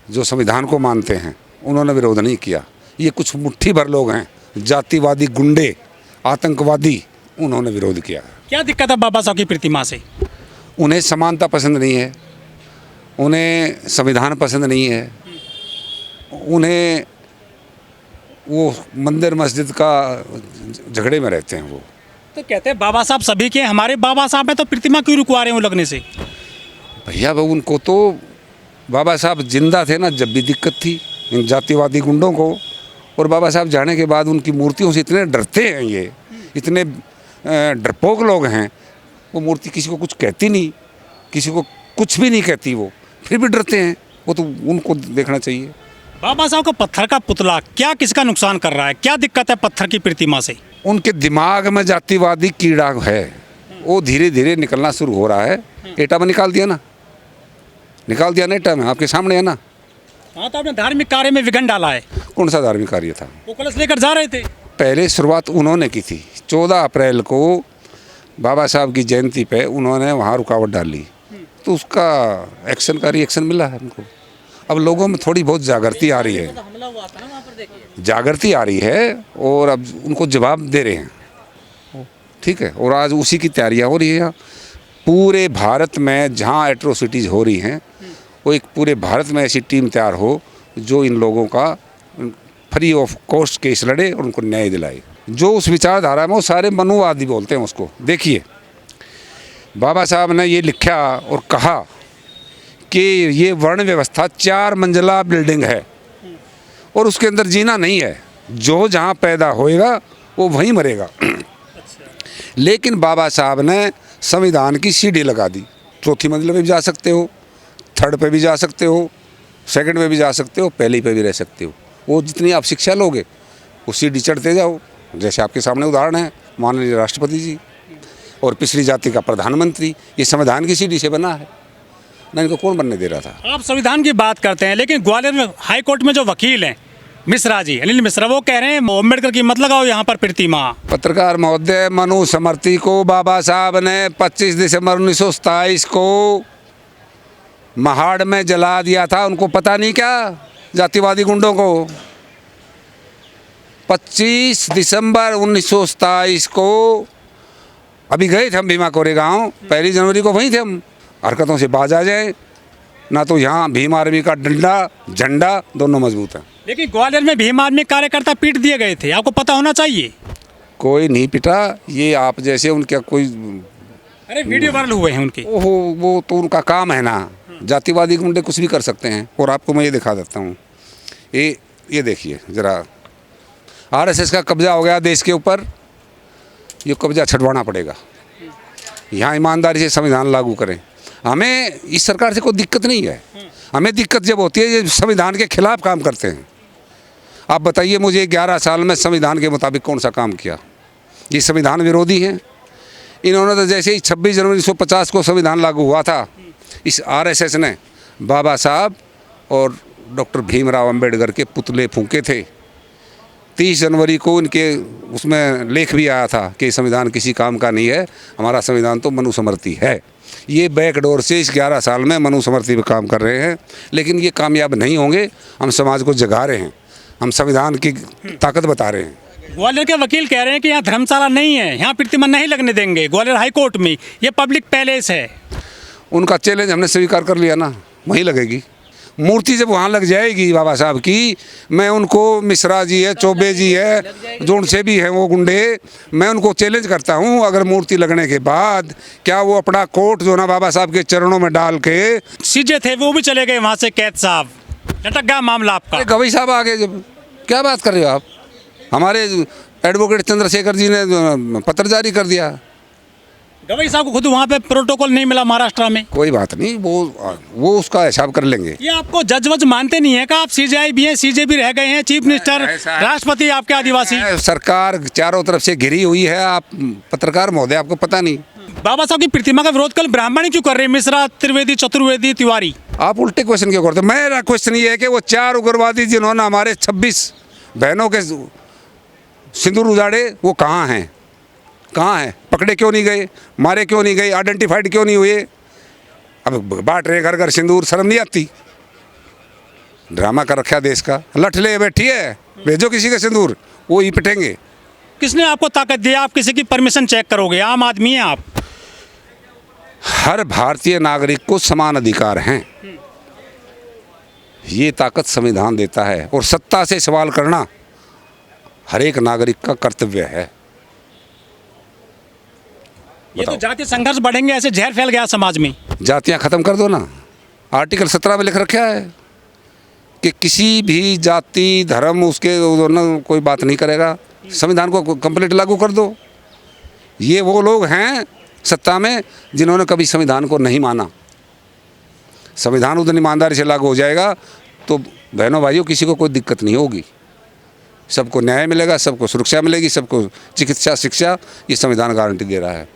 जो संविधान को मानते हैं उन्होंने विरोध नहीं किया। ये कुछ मुट्ठी भर लोग हैं, जातिवादी गुंडे, आतंकवादी, उन्होंने विरोध किया। क्या दिक्कत है बाबा साहब की प्रतिमा से? उन्हें समानता पसंद नहीं है, उन्हें संविधान पसंद नहीं है, उन्हें वो मंदिर मस्जिद का झगड़े में रहते हैं। वो तो कहते हैं बाबा साहब सभी के, हमारे बाबा साहब है तो प्रतिमा क्यों रुकवा रहे हैं वो लगने से? भैया वो उनको तो बाबा साहब जिंदा थे ना जब भी दिक्कत थी इन जातिवादी गुंडों को, और बाबा साहब जाने के बाद उनकी मूर्तियों से इतने डरते हैं, ये इतने डरपोक लोग हैं। वो मूर्ति किसी को कुछ कहती नहीं, किसी को कुछ भी नहीं कहती, वो फिर भी डरते हैं। वो तो उनको देखना चाहिए। बाबा साहब का पत्थर का पुतला क्या किसका नुकसान कर रहा है? क्या दिक्कत है पत्थर की प्रतिमा से? उनके दिमाग में जातिवादी कीड़ा है, वो धीरे धीरे निकलना शुरू हो रहा है। एटा में निकाल दिया ना एटा में, आपके सामने है ना। हाँ, तो आपने धार्मिक कार्य में विघन डाला है। कौन सा धार्मिक कार्य था? वो कलश लेकर जा रहे थे। पहले शुरुआत उन्होंने की थी। 14 अप्रैल को बाबा साहब की जयंती पे उन्होंने वहाँ रुकावट डाली, तो उसका एक्शन का रिएक्शन मिला है उनको। अब लोगों में थोड़ी बहुत जागृति आ रही है, और अब उनको जवाब दे रहे हैं, ठीक है। और आज उसी की तैयारियां हो रही है। पूरे भारत में जहां एट्रोसिटीज़ हो रही हैं, वो एक पूरे भारत में ऐसी टीम तैयार हो जो इन लोगों का फ्री ऑफ कॉस्ट केस लड़े और उनको न्याय दिलाए। जो उस विचारधारा में, वो सारे मनुवादी बोलते हैं उसको। देखिए, बाबा साहब ने ये लिखा और कहा कि ये वर्ण व्यवस्था 4 मंजिला बिल्डिंग है और उसके अंदर जीना नहीं है, जो जहाँ पैदा होएगा वो वहीं मरेगा। लेकिन बाबा साहब ने संविधान की सीढ़ी लगा दी। 4थी मंजिल पे भी जा सकते हो, 3rd पे भी जा सकते हो, 2nd पे भी जा सकते हो, पहली पे भी रह सकते हो। वो जितनी आप शिक्षा लोगे वो सीढ़ी चढ़ते जाओ। जैसे आपके सामने उदाहरण है माननीय राष्ट्रपति जी और पिछड़ी जाति का प्रधानमंत्री, ये संविधान की सीढ़ी से बना है ना। इनको कौन बनने दे रहा था? आप संविधान की बात करते हैं, लेकिन ग्वालियर में हाई कोर्ट में जो वकील हैं मिश्रा जी, अनिल मिश्रा, वो कह रहे हैं अम्बेडकर की मत लगाओ यहाँ पर प्रतिमा। पत्रकार महोदय, मनुस्मृति को बाबा साहब ने 25 दिसंबर 1927 को महाड़ में जला दिया था। उनको पता नहीं क्या जातिवादी गुंडों को? 25 दिसंबर 1927 को अभी गए थे हम भीमा कोरेगांव, 1 जनवरी को वहीं थे हम। हरकतों से बाज आ जाए ना, तो यहाँ भीम आर्मी का डंडा झंडा दोनों मजबूत हैं। लेकिन ग्वालियर में भीम आर्मी कार्यकर्ता पीट दिए गए थे, आपको पता होना चाहिए। कोई नहीं पिटा, ये आप जैसे उनका कोई, अरे वीडियो वायरल हुए हैं उनके। ओहो, वो तो उनका काम है ना। जातिवादी गुंडे कुछ भी कर सकते हैं। और आपको मैं ये दिखा देता हूँ, ये देखिए ज़रा, आरएसएस का कब्जा हो गया देश के ऊपर, ये कब्जा छुड़वाना पड़ेगा। यहाँ ईमानदारी से संविधान लागू करें। हमें इस सरकार से कोई दिक्कत नहीं है, हमें दिक्कत जब होती है ये संविधान के खिलाफ काम करते हैं। आप बताइए मुझे, 11 साल में संविधान के मुताबिक कौन सा काम किया? ये संविधान विरोधी हैं। इन्होंने तो जैसे ही 26 जनवरी 1950 को संविधान लागू हुआ था, इस आरएसएस ने बाबा साहब और डॉक्टर भीमराव अंबेडकर के पुतले फूंके थे। 30 जनवरी को इनके उसमें लेख भी आया था कि संविधान किसी काम का नहीं है, हमारा संविधान तो मनुस्मृति है। ये बैकडोर से इस 11 साल में मनुस्मृति पे काम कर रहे हैं, लेकिन ये कामयाब नहीं होंगे। हम समाज को जगा रहे हैं, हम संविधान की ताकत बता रहे हैं। ग्वालियर के वकील कह रहे हैं कि यहाँ धर्मशाला नहीं है, यहाँ प्रतिमा नहीं लगने देंगे ग्वालियर हाई कोर्ट में, ये पब्लिक पैलेस है। उनका चैलेंज हमने स्वीकार कर लिया ना, वहीं लगेगी मूर्ति। जब वहाँ लग जाएगी बाबा साहब की, मैं उनको, मिश्रा जी है, चौबे जी है, जो उनसे भी हैं वो गुंडे, मैं उनको चैलेंज करता हूँ, अगर मूर्ति लगने के बाद क्या वो अपना कोट जो ना बाबा साहब के चरणों में डाल के, सीजे थे वो भी चले गए वहाँ से, कैद साहब, लटक गया मामला आपका। गवई साहब आ गए। जब क्या बात कर रहे हो आप? हमारे एडवोकेट चंद्रशेखर जी ने पत्र जारी कर दिया। गवई साहब को खुद वहाँ पे प्रोटोकॉल नहीं मिला महाराष्ट्र में। कोई बात नहीं, वो उसका हिसाब कर लेंगे। ये आपको जज वज मानते नहीं है का? आप सीजेआई भी हैं, सीजे भी रह गए हैं, चीफ मिनिस्टर, राष्ट्रपति आपके आदिवासी। सरकार चारों तरफ से घिरी हुई है। आप पत्रकार महोदय, आपको पता नहीं? बाबा साहब की प्रतिमा का विरोध कल ब्राह्मण क्यों कर रहे हैं? मिश्रा, त्रिवेदी, चतुर्वेदी, तिवारी। आप उल्टे क्वेश्चन क्यों करते? मेरा क्वेश्चन ये है कि वो 4 उग्रवादी जिन्होंने हमारे 26 बहनों के सिंदूर उजाड़े, वो कहाँ हैं? कहाँ हैं? पकड़े क्यों नहीं गए? मारे क्यों नहीं गए? आइडेंटिफाइड क्यों नहीं हुए? अब बांट रहे घर घर सिंदूर, शर्म नहीं आती? ड्रामा कर रखा है देश का। लठ ले बैठी है, भेजो किसी का सिंदूर, वो ही पिटेंगे। किसने आपको ताकत दी? आप किसी की परमिशन चेक करोगे? आम आदमी हैं आप। हर भारतीय नागरिक को समान अधिकार हैं, ये ताकत संविधान देता है। और सत्ता से सवाल करना हर एक नागरिक का कर्तव्य है। ये तो जातीय संघर्ष बढ़ेंगे, ऐसे जहर फैल गया समाज में। जातियां खत्म कर दो ना। आर्टिकल 17 में लिख रखा है कि किसी भी जाति धर्म उसके न कोई बात नहीं करेगा। संविधान को कंप्लीट लागू कर दो। ये वो लोग हैं सत्ता में जिन्होंने कभी संविधान को नहीं माना। संविधान उतनी ईमानदारी से लागू हो जाएगा तो बहनों भाइयों किसी को कोई दिक्कत नहीं होगी। सबको न्याय मिलेगा, सबको सुरक्षा मिलेगी, सबको चिकित्सा शिक्षा, ये संविधान गारंटी दे रहा है।